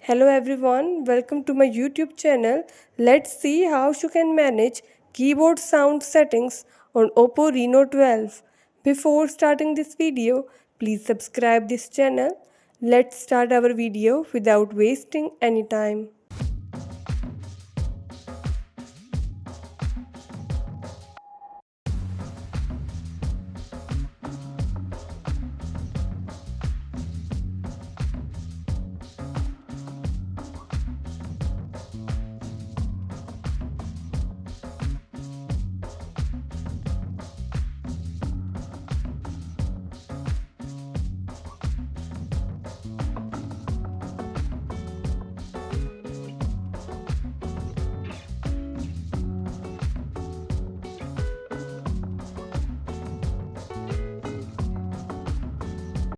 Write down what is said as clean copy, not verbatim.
Hello everyone, welcome to my YouTube channel. Let's see how you can manage keyboard sound settings on Oppo Reno 12. Before starting this video, please subscribe this channel. Let's start our video without wasting any time.